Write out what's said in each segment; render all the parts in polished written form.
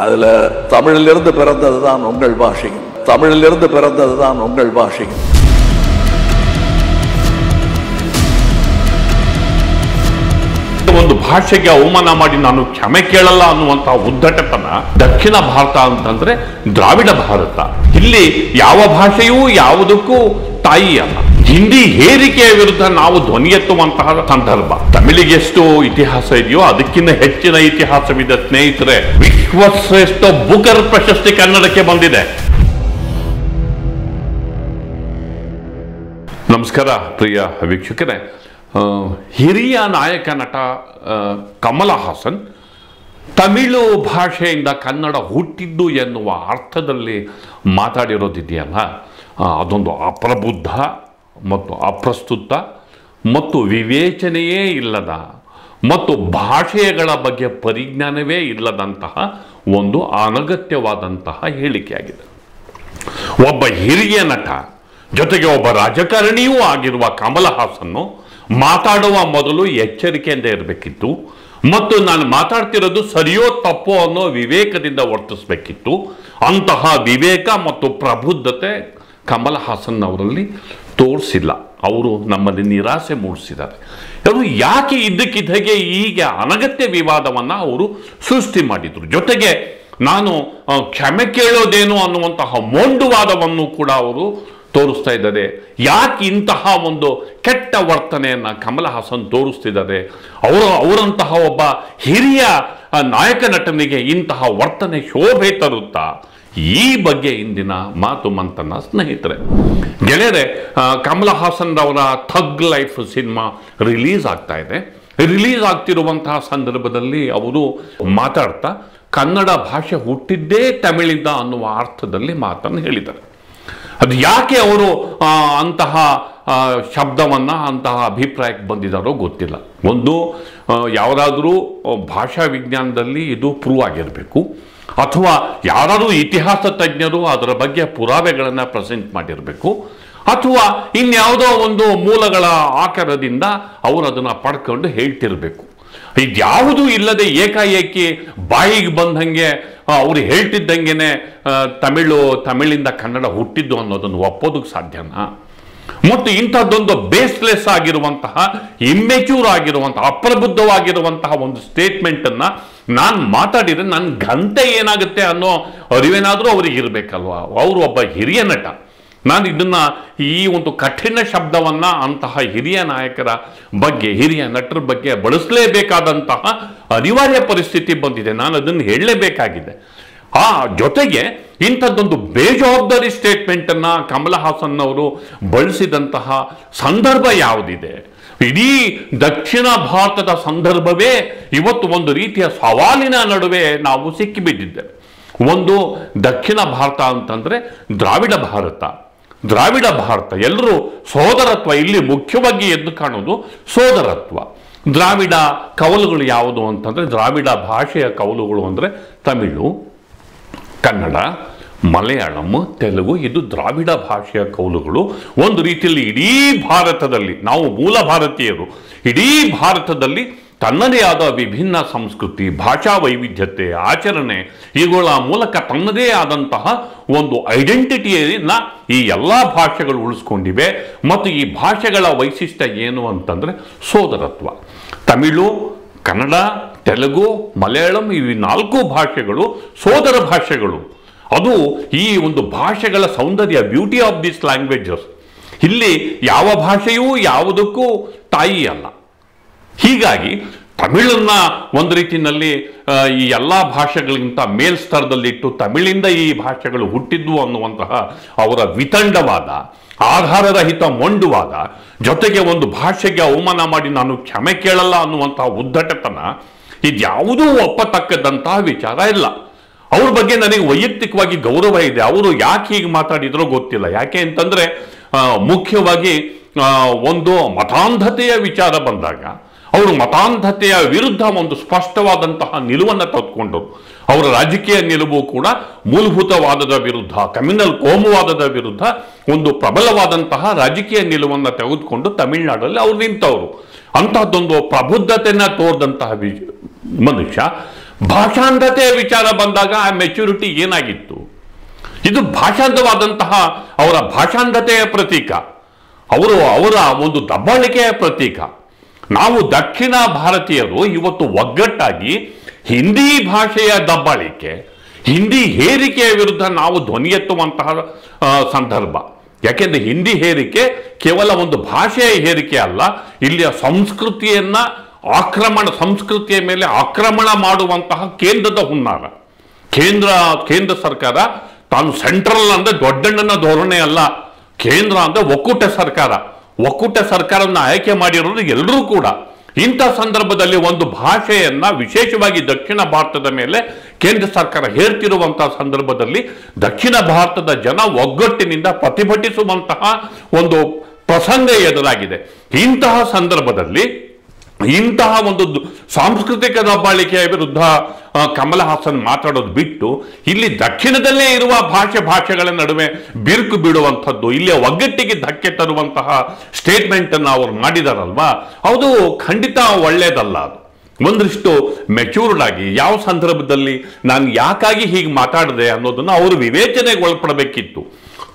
அதுல தமிழிலிருந்து பிறந்ததுதான் உங்கள் பாஷையும், தமிழிலிருந்து பிறந்ததுதான் உங்கள் பாஷையும். ಒಂದು ಭಾಷೆಗೆ ಅವಮಾನ ಮಾಡಿ ನಾನು ಕ್ಷಮೆ ಕೇಳಲ್ಲ ಅನ್ನುವಂತಹ ಉದ್ದಟತನ ದಕ್ಷಿಣ ಭಾರತ ಅಂತಂದ್ರೆ ದ್ರಾವಿಡ ಭಾರತ. ಇಲ್ಲಿ ಯಾವ ಭಾಷೆಯೂ ಯಾವುದಕ್ಕೂ ತಾಯಿ ಅಲ್ಲ. ಹಿಂದಿ ಹೇರಿಕೆಯ ವಿರುದ್ಧ ನಾವು ಧ್ವನಿ ಎತ್ತುವಂತಹ ಸಂದರ್ಭ. ತಮಿಳಿಗೆ ಎಷ್ಟು ಇತಿಹಾಸ ಇದೆಯೋ ಅದಕ್ಕಿಂತ ಹೆಚ್ಚಿನ ಇತಿಹಾಸವಿದೆ ಸ್ನೇಹಿತರೆ. ವಿಶ್ವಶ್ರೇಷ್ಠ ಬುಕರ್ ಪ್ರಶಸ್ತಿ ಕನ್ನಡಕ್ಕೆ ಬಂದಿದೆ. ನಮಸ್ಕಾರ ಪ್ರಿಯ ವೀಕ್ಷಕರೇ. ಹಿರಿಯ ನಾಯಕ ನಟ ಕಮಲ ಹಾಸನ್ ತಮಿಳು ಭಾಷೆಯಿಂದ ಕನ್ನಡ ಹುಟ್ಟಿದ್ದು ಎನ್ನುವ ಅರ್ಥದಲ್ಲಿ ಮಾತಾಡಿರೋದಿದೆಯಲ್ಲ, ಅದೊಂದು ಅಪ್ರಬುದ್ಧ ಮತ್ತು ಅಪ್ರಸ್ತುತ ಮತ್ತು ವಿವೇಚನೆಯೇ ಇಲ್ಲದ ಮತ್ತು ಭಾಷೆಗಳ ಬಗ್ಗೆ ಪರಿಜ್ಞಾನವೇ ಇಲ್ಲದಂತಹ ಒಂದು ಅನಗತ್ಯವಾದಂತಹ ಹೇಳಿಕೆಯಾಗಿದೆ. ಒಬ್ಬ ಹಿರಿಯ ನಟ ಜೊತೆಗೆ ಒಬ್ಬ ರಾಜಕಾರಣಿಯೂ ಆಗಿರುವ ಕಮಲ ಹಾಸನ್ನು ಮಾತಾಡುವ ಮೊದಲು ಎಚ್ಚರಿಕೆಯಿಂದ ಇರಬೇಕಿತ್ತು ಮತ್ತು ನಾನು ಮಾತಾಡ್ತಿರೋದು ಸರಿಯೋ ತಪ್ಪೋ ಅನ್ನೋ ವಿವೇಕದಿಂದ ವರ್ತಿಸಬೇಕಿತ್ತು. ಅಂತಹ ವಿವೇಕ ಮತ್ತು ಪ್ರಬುದ್ಧತೆ ಕಮಲ ಹಾಸನ್ ಅವರಲ್ಲಿ ತೋರಿಸಿಲ್ಲ. ಅವರು ನಮ್ಮಲ್ಲಿ ನಿರಾಸೆ ಮೂಡಿಸಿದ್ದಾರೆ. ಅವರು ಯಾಕೆ ಇದ್ದಕ್ಕಿದ್ದಾಗೆ ಈಗ ಅನಗತ್ಯ ವಿವಾದವನ್ನು ಅವರು ಸೃಷ್ಟಿ ಮಾಡಿದರು. ಜೊತೆಗೆ ನಾನು ಕ್ಷಮೆ ಕೇಳೋದೇನು ಅನ್ನುವಂತಹ ಮೊಂಡುವಾದವನ್ನು ಕೂಡ ಅವರು ತೋರಿಸ್ತಾ ಇದ್ದಾರೆ. ಯಾಕೆ ಇಂತಹ ಒಂದು ಕೆಟ್ಟ ವರ್ತನೆಯನ್ನು ಕಮಲ ಹಾಸನ್ ತೋರಿಸ್ತಿದ್ದಾರೆ? ಅವರಂತಹ ಒಬ್ಬ ಹಿರಿಯ ನಾಯಕ ನಟನಿಗೆ ಇಂತಹ ವರ್ತನೆ ಶೋಭೆ ತರುತ್ತಾ? ಈ ಬಗ್ಗೆ ಇಂದಿನ ಮಾತು ಮಂಥನ ಸ್ನೇಹಿತರೆ. ಗೆಳೆಯರೆ, ಕಮಲ ಹಾಸನ್ ಅವರ ಥಗ್ ಲೈಫ್ ಸಿನಿಮಾ ರಿಲೀಸ್ ಆಗ್ತಾ ಇದೆ. ರಿಲೀಸ್ ಆಗ್ತಿರುವಂತಹ ಸಂದರ್ಭದಲ್ಲಿ ಅವರು ಮಾತಾಡ್ತಾ ಕನ್ನಡ ಭಾಷೆ ಹುಟ್ಟಿದ್ದೇ ತಮಿಳಿಂದ ಅನ್ನುವ ಅರ್ಥದಲ್ಲಿ ಮಾತನ್ನು ಹೇಳಿದ್ದಾರೆ. ಅದು ಯಾಕೆ ಅವರು ಅಂತಹ ಶಬ್ದವನ್ನು ಅಂತಹ ಅಭಿಪ್ರಾಯಕ್ಕೆ ಬಂದಿದ್ದಾರೋ ಗೊತ್ತಿಲ್ಲ. ಒಂದು ಯಾವುದಾದ್ರೂ ಭಾಷಾ ವಿಜ್ಞಾನದಲ್ಲಿ ಇದು ಪ್ರೂವ್ ಆಗಿರಬೇಕು, ಅಥವಾ ಯಾರಾದರೂ ಇತಿಹಾಸ ತಜ್ಞರು ಅದರ ಬಗ್ಗೆ ಪುರಾವೆಗಳನ್ನು ಪ್ರೆಸೆಂಟ್ ಮಾಡಿರಬೇಕು, ಅಥವಾ ಇನ್ಯಾವುದೋ ಒಂದು ಮೂಲಗಳ ಆಕಾರದಿಂದ ಅವರು ಅದನ್ನು ಪಡ್ಕೊಂಡು ಹೇಳ್ತಿರ್ಬೇಕು. ಇದ್ಯಾವುದೂ ಇಲ್ಲದೆ ಏಕಾಏಕಿ ಬಾಯಿಗೆ ಬಂದಂಗೆ ಅವರು ಹೇಳ್ತಿದ್ದಂಗೆನೆ ತಮಿಳಿಂದ ಕನ್ನಡ ಹುಟ್ಟಿದ್ದು ಅನ್ನೋದನ್ನು ಒಪ್ಪೋದಕ್ಕೆ ಸಾಧ್ಯನಾ? ಮತ್ತು ಇಂಥದ್ದೊಂದು ಬೇಸ್ಲೆಸ್ ಆಗಿರುವಂತಹ, ಇಮ್ಮೆಚ್ಯೂರ್ ಆಗಿರುವಂತಹ, ಅಪ್ರಬುದ್ಧವಾಗಿರುವಂತಹ ಒಂದು ಸ್ಟೇಟ್ಮೆಂಟನ್ನು ನಾನು ಮಾತಾಡಿದರೆ ನನ್ನ ಘನತೆ ಏನಾಗುತ್ತೆ ಅನ್ನೋ ಅರಿವೇನಾದರೂ ಅವ್ರಿಗೆ ಇರಬೇಕಲ್ವಾ? ಅವರು ಒಬ್ಬ ಹಿರಿಯ ನಟ. ನಾನು ಇದನ್ನು ಈ ಒಂದು ಕಠಿಣ ಶಬ್ದವನ್ನು ಅಂತಹ ಹಿರಿಯ ನಾಯಕರ ಬಗ್ಗೆ, ಹಿರಿಯ ನಟರ ಬಗ್ಗೆ ಬಳಸಲೇಬೇಕಾದಂತಹ ಅನಿವಾರ್ಯ ಪರಿಸ್ಥಿತಿ ಬಂದಿದೆ. ನಾನು ಅದನ್ನು ಹೇಳಲೇಬೇಕಾಗಿದೆ. ಜೊತೆಗೆ ಇಂಥದ್ದೊಂದು ಬೇಜವಾಬ್ದಾರಿ ಸ್ಟೇಟ್ಮೆಂಟನ್ನು ಕಮಲ ಹಾಸನ್ ಅವರು ಬಳಸಿದಂತಹ ಸಂದರ್ಭ ಯಾವುದಿದೆ? ಇಡೀ ದಕ್ಷಿಣ ಭಾರತದ ಸಂದರ್ಭವೇ ಇವತ್ತು ಒಂದು ರೀತಿಯ ಸವಾಲಿನ ನಡುವೆ ನಾವು ಸಿಕ್ಕಿಬಿದ್ದಿದ್ದೇವೆ. ಒಂದು ದಕ್ಷಿಣ ಭಾರತ ಅಂತಂದರೆ ದ್ರಾವಿಡ ಭಾರತ. ದ್ರಾವಿಡ ಭಾರತ ಎಲ್ಲರೂ ಸೋದರತ್ವ, ಇಲ್ಲಿ ಮುಖ್ಯವಾಗಿ ಎದ್ದು ಕಾಣೋದು ಸೋದರತ್ವ. ದ್ರಾವಿಡ ಕವಲುಗಳು ಯಾವುದು ಅಂತಂದರೆ, ದ್ರಾವಿಡ ಭಾಷೆಯ ಕವಲುಗಳು ಅಂದರೆ ತಮಿಳು, ಕನ್ನಡ, ಮಲಯಾಳಂ, ತೆಲುಗು. ಇದು ದ್ರಾವಿಡ ಭಾಷೆಯ ಕವಲುಗಳು. ಒಂದು ರೀತಿಯಲ್ಲಿ ಇಡೀ ಭಾರತದಲ್ಲಿ, ನಾವು ಮೂಲ ಭಾರತೀಯರು, ಇಡೀ ಭಾರತದಲ್ಲಿ ತನ್ನದೇ ಆದ ವಿಭಿನ್ನ ಸಂಸ್ಕೃತಿ, ಭಾಷಾ ವೈವಿಧ್ಯತೆ, ಆಚರಣೆ, ಇವುಗಳ ಮೂಲಕ ತನ್ನದೇ ಆದಂತಹ ಒಂದು ಐಡೆಂಟಿಟಿಯನ್ನ ಈ ಎಲ್ಲ ಭಾಷೆಗಳು ಉಳಿಸ್ಕೊಂಡಿವೆ. ಮತ್ತು ಈ ಭಾಷೆಗಳ ವೈಶಿಷ್ಟ್ಯ ಏನು ಅಂತಂದರೆ ಸೋದರತ್ವ. ತಮಿಳು, ಕನ್ನಡ, ತೆಲುಗು, ಮಲಯಾಳಂ ಇವು 4 ಭಾಷೆಗಳು ಸೋದರ ಭಾಷೆಗಳು. ಅದು ಈ ಒಂದು ಭಾಷೆಗಳ ಸೌಂದರ್ಯ, ಬ್ಯೂಟಿ ಆಫ್ ದಿಸ್ ಲ್ಯಾಂಗ್ವೇಜಸ್. ಇಲ್ಲಿ ಯಾವ ಭಾಷೆಯೂ ಯಾವುದಕ್ಕೂ ತಾಯಿ ಅಲ್ಲ. ಹೀಗಾಗಿ ತಮಿಳನ್ನ ಒಂದು ರೀತಿಯಲ್ಲಿ ಈ ಎಲ್ಲ ಭಾಷೆಗಳಿಗಿಂತ ಮೇಲ್ಸ್ತರದಲ್ಲಿಟ್ಟು ತಮಿಳಿಂದ ಈ ಭಾಷೆಗಳು ಹುಟ್ಟಿದ್ವು ಅನ್ನುವಂತಹ ಅವರ ವಿತಂಡವಾದ, ಆಧಾರರಹಿತ ಮೊಂಡುವಾದ, ಜೊತೆಗೆ ಒಂದು ಭಾಷೆಗೆ ಅವಮಾನ ಮಾಡಿ ನಾನು ಕ್ಷಮೆ ಕೇಳಲ್ಲ ಅನ್ನುವಂತಹ ಉದ್ದಟತನ, ಇದ್ಯಾವುದೂ ಒಪ್ಪತಕ್ಕದಂತಹ ವಿಚಾರ ಇಲ್ಲ. ಅವ್ರ ಬಗ್ಗೆ ನನಗೆ ವೈಯಕ್ತಿಕವಾಗಿ ಗೌರವ ಇದೆ. ಅವರು ಯಾಕೆ ಹೀಗೆ ಮಾತಾಡಿದ್ರೋ ಗೊತ್ತಿಲ್ಲ. ಯಾಕೆ ಅಂತಂದರೆ ಮುಖ್ಯವಾಗಿ ಒಂದು ಮತಾಂಧತೆಯ ವಿಚಾರ ಬಂದಾಗ ಅವರು ಮತಾಂಧತೆಯ ವಿರುದ್ಧ ಒಂದು ಸ್ಪಷ್ಟವಾದಂತಹ ನಿಲುವನ್ನು ತೆಗೆದುಕೊಂಡರು. ಅವರ ರಾಜಕೀಯ ನಿಲುವು ಕೂಡ ಮೂಲಭೂತವಾದದ ವಿರುದ್ಧ, ಕಮ್ಯುನಲ್ ಕೋಮುವಾದದ ವಿರುದ್ಧ ಒಂದು ಪ್ರಬಲವಾದಂತಹ ರಾಜಕೀಯ ನಿಲುವನ್ನು ತೆಗೆದುಕೊಂಡು ತಮಿಳುನಾಡಲ್ಲಿ ಅವ್ರು ನಿಂತವರು. ಅಂತಹದ್ದೊಂದು ಪ್ರಬುದ್ಧತೆಯನ್ನು ತೋರಿದಂತಹ ಮನುಷ್ಯ ಭಾಷಾಂಧತೆಯ ವಿಚಾರ ಬಂದಾಗ ಆ ಮೆಚುರಿಟಿ ಏನಾಗಿತ್ತು? ಇದು ಭಾಷಾಂಧವಾದಂತಹ ಅವರ ಭಾಷಾಂಧತೆಯ ಪ್ರತೀಕ, ಅವರ ಒಂದು ದಬ್ಬಾಳಿಕೆಯ ಪ್ರತೀಕ. ನಾವು ದಕ್ಷಿಣ ಭಾರತೀಯರು ಇವತ್ತು ಒಗ್ಗಟ್ಟಾಗಿ ಹಿಂದಿ ಭಾಷೆಯ ದಬ್ಬಾಳಿಕೆ, ಹಿಂದಿ ಹೇರಿಕೆಯ ವಿರುದ್ಧ ನಾವು ಧ್ವನಿ ಎತ್ತುವಂತಹ ಸಂದರ್ಭ. ಯಾಕೆಂದ್ರೆ ಹಿಂದಿ ಹೇರಿಕೆ ಕೇವಲ ಒಂದು ಭಾಷೆಯ ಹೇರಿಕೆ ಅಲ್ಲ, ಇಲ್ಲಿಯ ಸಂಸ್ಕೃತಿಯ ಮೇಲೆ ಆಕ್ರಮಣ ಮಾಡುವಂತಹ ಕೇಂದ್ರದ ಹುನ್ನಾರ. ಕೇಂದ್ರ ಸರ್ಕಾರ ತಾನು ಸೆಂಟ್ರಲ್ ಅಂದ್ರೆ ದೊಡ್ಡಣ್ಣನ ಧೋರಣೆ ಅಲ್ಲ, ಕೇಂದ್ರ ಅಂದ್ರೆ ಒಕ್ಕೂಟ ಸರ್ಕಾರವನ್ನು ಆಯ್ಕೆ ಮಾಡಿರೋದು ಎಲ್ಲರೂ ಕೂಡ. ಇಂಥ ಸಂದರ್ಭದಲ್ಲಿ ಒಂದು ಭಾಷೆಯನ್ನ ವಿಶೇಷವಾಗಿ ದಕ್ಷಿಣ ಭಾರತದ ಮೇಲೆ ಕೇಂದ್ರ ಸರ್ಕಾರ ಹೇರ್ತಿರುವಂತಹ ಸಂದರ್ಭದಲ್ಲಿ ದಕ್ಷಿಣ ಭಾರತದ ಜನ ಒಗ್ಗಟ್ಟಿನಿಂದ ಪ್ರತಿಭಟಿಸುವಂತಹ ಒಂದು ಪ್ರಸಂಗ ಎದುರಾಗಿದೆ. ಇಂತಹ ಸಂದರ್ಭದಲ್ಲಿ ಇಂತಹ ಒಂದು ಸಾಂಸ್ಕೃತಿಕ ದಬ್ಬಾಳಿಕೆಯ ವಿರುದ್ಧ ಕಮಲ ಹಾಸನ್ ಮಾತಾಡೋದು ಬಿಟ್ಟು ಇಲ್ಲಿ ದಕ್ಷಿಣದಲ್ಲೇ ಇರುವ ಭಾಷೆಗಳ ನಡುವೆ ಬಿರುಕು ಬಿಡುವಂಥದ್ದು, ಇಲ್ಲಿಯ ಒಗ್ಗಟ್ಟಿಗೆ ಧಕ್ಕೆ ತರುವಂತಹ ಸ್ಟೇಟ್ಮೆಂಟ್ ಅನ್ನು ಅವರು ಮಾಡಿದಾರಲ್ವಾ, ಅದು ಖಂಡಿತ ಒಳ್ಳೆಯದಲ್ಲ. ಅದು ಒಂದಷ್ಟು ಮೆಚೂರ್ಡ್ ಆಗಿ ಯಾವ ಸಂದರ್ಭದಲ್ಲಿ ನಾನು ಯಾಕಾಗಿ ಹೀಗೆ ಮಾತಾಡಿದೆ ಅನ್ನೋದನ್ನು ಅವರು ವಿವೇಚನೆಗೆ ಒಳಪಡಬೇಕಿತ್ತು.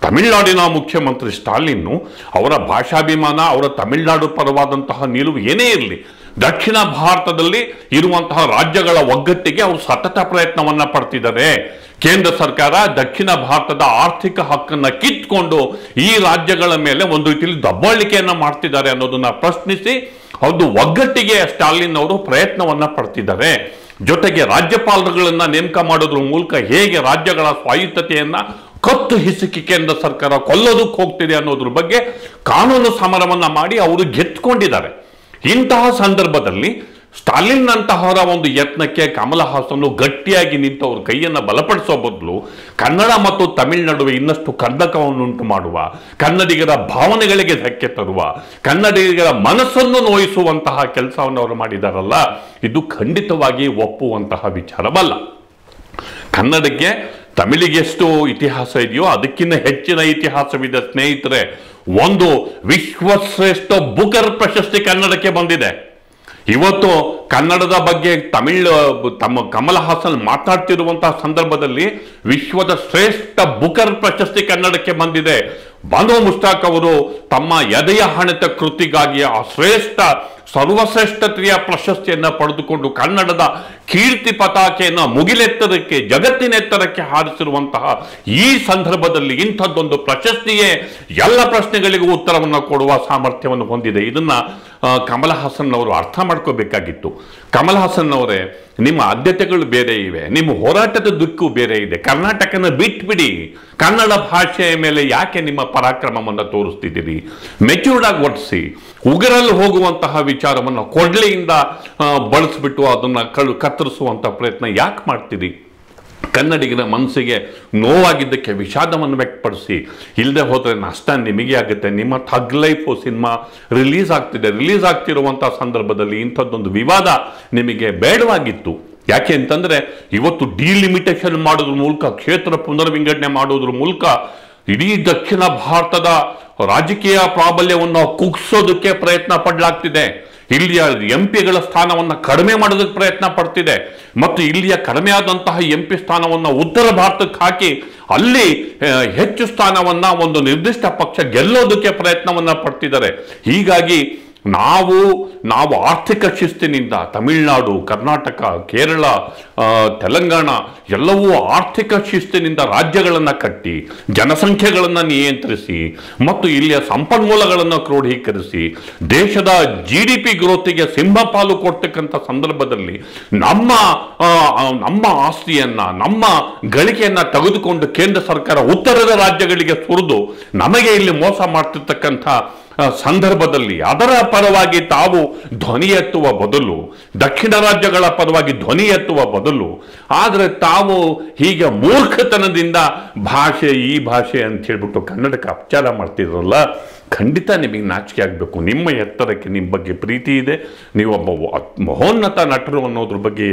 ತಮಿಳುನಾಡಿನ ಮುಖ್ಯಮಂತ್ರಿ ಸ್ಟಾಲಿನ್ ಅವರ ಭಾಷಾಭಿಮಾನ, ಅವರ ತಮಿಳುನಾಡು ಪರವಾದಂತಹ ನಿಲುವು ಏನೇ ಇರಲಿ, ದಕ್ಷಿಣ ಭಾರತದಲ್ಲಿ ಇರುವಂತಹ ರಾಜ್ಯಗಳ ಒಗ್ಗಟ್ಟಿಗೆ ಅವರು ಸತತ ಪ್ರಯತ್ನವನ್ನ ಪಡ್ತಿದ್ದಾರೆ. ಕೇಂದ್ರ ಸರ್ಕಾರ ದಕ್ಷಿಣ ಭಾರತದ ಆರ್ಥಿಕ ಹಕ್ಕನ್ನ ಕಿತ್ಕೊಂಡು ಈ ರಾಜ್ಯಗಳ ಮೇಲೆ ಒಂದು ರೀತಿಯಲ್ಲಿ ದಬ್ಬಾಳಿಕೆಯನ್ನ ಮಾಡ್ತಿದ್ದಾರೆ ಅನ್ನೋದನ್ನ ಪ್ರಶ್ನಿಸಿ ಒಂದು ಒಗ್ಗಟ್ಟಿಗೆ ಸ್ಟಾಲಿನ್ ಅವರು ಪ್ರಯತ್ನವನ್ನ ಪಡ್ತಿದ್ದಾರೆ. ಜೊತೆಗೆ ರಾಜ್ಯಪಾಲರುಗಳನ್ನ ನೇಮಕ ಮಾಡೋದ್ರ ಮೂಲಕ ಹೇಗೆ ರಾಜ್ಯಗಳ ಸ್ವಾಯತ್ತತೆಯನ್ನ ಕತ್ತು ಹಿಸುಕಿ ಕೇಂದ್ರ ಸರ್ಕಾರ ಕೊಲ್ಲೋದಕ್ಕೆ ಹೋಗ್ತಿದೆ ಅನ್ನೋದ್ರ ಬಗ್ಗೆ ಕಾನೂನು ಸಮರವನ್ನ ಮಾಡಿ ಅವರು ಗೆದ್ದುಕೊಂಡಿದ್ದಾರೆ. ಇಂತಹ ಸಂದರ್ಭದಲ್ಲಿ ಸ್ಟಾಲಿನ್ ಅಂತಹವರ ಒಂದು ಯತ್ನಕ್ಕೆ ಕಮಲ ಹಾಸನ್ ಗಟ್ಟಿಯಾಗಿ ನಿಂತು ಅವ್ರ ಕೈಯನ್ನು ಬಲಪಡಿಸೋ ಬದಲು ಕನ್ನಡ ಮತ್ತು ತಮಿಳು ನಡುವೆ ಇನ್ನಷ್ಟು ಕಂದಕವನ್ನುಂಟು ಮಾಡುವ, ಕನ್ನಡಿಗರ ಭಾವನೆಗಳಿಗೆ ಧಕ್ಕೆ ತರುವ, ಕನ್ನಡಿಗರ ಮನಸ್ಸನ್ನು ನೋಯಿಸುವಂತಹ ಕೆಲಸವನ್ನು ಅವರು ಮಾಡಿದಾರಲ್ಲ, ಇದು ಖಂಡಿತವಾಗಿ ಒಪ್ಪುವಂತಹ ವಿಚಾರವಲ್ಲ. ಕನ್ನಡಕ್ಕೆ ತಮಿಳಿಗೆ ಎಷ್ಟು ಇತಿಹಾಸ ಇದೆಯೋ ಅದಕ್ಕಿಂತ ಹೆಚ್ಚಿನ ಇತಿಹಾಸವಿದೆ ಸ್ನೇಹಿತರೆ. ಒಂದು ವಿಶ್ವಶ್ರೇಷ್ಠ ಬುಕರ್ ಪ್ರಶಸ್ತಿ ಕನ್ನಡಕ್ಕೆ ಬಂದಿದೆ. ಇವತ್ತು ಕನ್ನಡದ ಬಗ್ಗೆ ಕಮಲ ಹಾಸನ್ ಮಾತಾಡ್ತಿರುವಂತಹ ಸಂದರ್ಭದಲ್ಲಿ ವಿಶ್ವದ ಶ್ರೇಷ್ಠ ಬುಕರ್ ಪ್ರಶಸ್ತಿ ಕನ್ನಡಕ್ಕೆ ಬಂದಿದೆ. ಬಾನು ಮುಷ್ತಾಕ್ ಅವರು ತಮ್ಮ ಎದೆಯ ಹಣೆತ ಕೃತಿಗಾಗಿ ಆ ಸರ್ವಶ್ರೇಷ್ಠತೆಯ ಪ್ರಶಸ್ತಿಯನ್ನ ಪಡೆದುಕೊಂಡು ಕನ್ನಡದ ಕೀರ್ತಿ ಪತಾಕೆಯನ್ನು ಮುಗಿಲೆತ್ತರಕ್ಕೆ, ಜಗತ್ತಿನೆತ್ತರಕ್ಕೆ ಹಾರಿಸಿರುವಂತಹ ಈ ಸಂದರ್ಭದಲ್ಲಿ ಇಂಥದ್ದೊಂದು ಪ್ರಶಸ್ತಿಯೇ ಎಲ್ಲ ಪ್ರಶ್ನೆಗಳಿಗೂ ಉತ್ತರವನ್ನು ಕೊಡುವ ಸಾಮರ್ಥ್ಯವನ್ನು ಹೊಂದಿದೆ. ಇದನ್ನ ಕಮಲ ಹಾಸನ್ ಅವರು ಅರ್ಥ ಮಾಡ್ಕೋಬೇಕಾಗಿತ್ತು. ಕಮಲ ಹಾಸನ್ ಅವರೇ, ನಿಮ್ಮ ಆದ್ಯತೆಗಳು ಬೇರೆ ಇವೆ, ನಿಮ್ಮ ಹೋರಾಟದ ದಿಕ್ಕು ಬೇರೆ ಇದೆ. ಕರ್ನಾಟಕನ ಬಿಟ್ಬಿಡಿ, ಕನ್ನಡ ಭಾಷೆಯ ಮೇಲೆ ಯಾಕೆ ನಿಮ್ಮ ಪರಾಕ್ರಮವನ್ನು ತೋರಿಸ್ತಿದ್ದೀರಿ? ಮೆಚೂರ್ಡ್ ಆಗಿ ಒಟ್ಟಿಸಿ, ಉಗುರಲ್ಲಿ ಹೋಗುವಂತಹ ವಿಚಾರವನ್ನು ಕೊಡ್ಲಿಯಿಂದ ಬಳಸ್ಬಿಟ್ಟು ಅದನ್ನು ಕತ್ತರಿಸುವಂಥ ಪ್ರಯತ್ನ ಯಾಕೆ ಮಾಡ್ತೀರಿ? ಕನ್ನಡಿಗರ ಮನಸ್ಸಿಗೆ ನೋವಾಗಿದ್ದಕ್ಕೆ ವಿಷಾದವನ್ನು ವ್ಯಕ್ತಪಡಿಸಿ, ಇಲ್ಲದೆ ಹೋದರೆ ನಷ್ಟ ನಿಮಗೆ ಆಗುತ್ತೆ. ನಿಮ್ಮ ಥಗ್ ಲೈಫು ಸಿನಿಮಾ ರಿಲೀಸ್ ಆಗ್ತಿರುವಂಥ ಸಂದರ್ಭದಲ್ಲಿ ಇಂಥದ್ದೊಂದು ವಿವಾದ ನಿಮಗೆ ಬೇಡವಾಗಿತ್ತು. ಯಾಕೆ ಅಂತಂದರೆ ಇವತ್ತು ಡಿಲಿಮಿಟೇಷನ್ ಮಾಡೋದ್ರ ಮೂಲಕ, ಕ್ಷೇತ್ರ ಪುನರ್ವಿಂಗಡಣೆ ಮಾಡೋದ್ರ ಮೂಲಕ ಇಡೀ ದಕ್ಷಿಣ ಭಾರತದ ರಾಜಕೀಯ ಪ್ರಾಬಲ್ಯವನ್ನು ಕುಗ್ಸೋದಕ್ಕೆ ಪ್ರಯತ್ನ ಪಡಲಾಗ್ತಿದೆ. ಇಲ್ಲಿಯ ಎಂಪಿಗಳ ಸ್ಥಾನವನ್ನು ಕಡಿಮೆ ಮಾಡೋದಕ್ಕೆ ಪ್ರಯತ್ನ ಪಡ್ತಿದೆ ಮತ್ತು ಇಲ್ಲಿಯ ಕಡಿಮೆ ಆದಂತಹ ಎಂಪಿ ಸ್ಥಾನವನ್ನು ಉತ್ತರ ಭಾರತಕ್ಕೆ ಹಾಕಿ ಅಲ್ಲಿ ಹೆಚ್ಚು ಸ್ಥಾನವನ್ನು ಒಂದು ನಿರ್ದಿಷ್ಟ ಪಕ್ಷ ಗೆಲ್ಲೋದಕ್ಕೆ ಪ್ರಯತ್ನವನ್ನ ಪಡ್ತಿದ್ದಾರೆ. ಹೀಗಾಗಿ ನಾವು ಆರ್ಥಿಕ ಶಿಸ್ತಿನಿಂದ ತಮಿಳುನಾಡು, ಕರ್ನಾಟಕ, ಕೇರಳ, ತೆಲಂಗಾಣ ಎಲ್ಲವೂ ಆರ್ಥಿಕ ಶಿಸ್ತಿನಿಂದ ರಾಜ್ಯಗಳನ್ನು ಕಟ್ಟಿ ಜನಸಂಖ್ಯೆಗಳನ್ನು ನಿಯಂತ್ರಿಸಿ ಮತ್ತು ಇಲ್ಲಿಯ ಸಂಪನ್ಮೂಲಗಳನ್ನು ಕ್ರೋಢೀಕರಿಸಿ ದೇಶದ GDP ಗ್ರೋತಿಗೆ ಸಿಂಹಪಾಲು ಕೊಡ್ತಕ್ಕಂಥ ಸಂದರ್ಭದಲ್ಲಿ ನಮ್ಮ ಆಸ್ತಿಯನ್ನ, ನಮ್ಮ ಗಳಿಕೆಯನ್ನ ತೆಗೆದುಕೊಂಡು ಕೇಂದ್ರ ಸರ್ಕಾರ ಉತ್ತರದ ರಾಜ್ಯಗಳಿಗೆ ಸುರಿದು ನಮಗೆ ಇಲ್ಲಿ ಮೋಸ ಮಾಡ್ತಿರ್ತಕ್ಕಂಥ ಸಂದರ್ಭದಲ್ಲಿ ಅದರ ಪರವಾಗಿ ತಾವು ಧ್ವನಿ ಎತ್ತುವ ಬದಲು, ದಕ್ಷಿಣ ರಾಜ್ಯಗಳ ಪರವಾಗಿ ಧ್ವನಿ ಎತ್ತುವ ಬದಲು, ಆದರೆ ತಾವು ಹೀಗೆ ಮೂರ್ಖತನದಿಂದ ಈ ಭಾಷೆ ಅಂತ ಹೇಳ್ಬಿಟ್ಟು ಕನ್ನಡಕ್ಕೆ ಅಪಚಾರ ಮಾಡ್ತಿದ್ರಲ್ಲ, ಖಂಡಿತ ನಿಮಗೆ ನಾಚಿಕೆ ಆಗಬೇಕು. ನಿಮ್ಮ ಎತ್ತರಕ್ಕೆ ನಿಮ್ಮ ಬಗ್ಗೆ ಪ್ರೀತಿ ಇದೆ, ನೀವು ಒಬ್ಬ ಮಹೋನ್ನತ ನಟರು ಅನ್ನೋದ್ರ ಬಗ್ಗೆ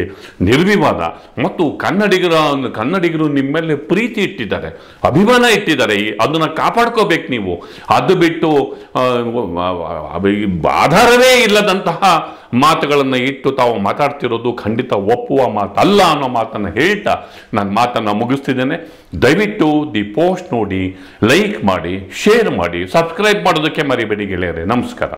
ನಿರ್ವಿವಾದ, ಮತ್ತು ಕನ್ನಡಿಗರು ನಿಮ್ಮ ಮೇಲೆ ಪ್ರೀತಿ ಇಟ್ಟಿದ್ದಾರೆ, ಅಭಿಮಾನ ಇಟ್ಟಿದ್ದಾರೆ. ಅದನ್ನು ಕಾಪಾಡ್ಕೋಬೇಕು ನೀವು. ಅದು ಬಿಟ್ಟು ಆಧಾರವೇ ಇಲ್ಲದಂತಹ ಮಾತುಗಳನ್ನು ಇಟ್ಟು ತಾವು ಮಾತಾಡ್ತಿರೋದು ಖಂಡಿತ ಒಪ್ಪುವ ಮಾತಲ್ಲ ಅನ್ನೋ ಮಾತನ್ನು ಹೇಳ್ತಾ ನಾನು ಮಾತನ್ನು ಮುಗಿಸ್ತಿದ್ದೇನೆ. ದಯವಿಟ್ಟು ದಿ ಪೋಸ್ಟ್ ನೋಡಿ, ಲೈಕ್ ಮಾಡಿ, ಶೇರ್ ಮಾಡಿ, ಸಬ್ಸ್ಕ್ರೈಬ್ ಮಾಡೋದಕ್ಕೆ ಮರಿಬೇಡಿ ಗೆಳೆಯರೆ. ನಮಸ್ಕಾರ.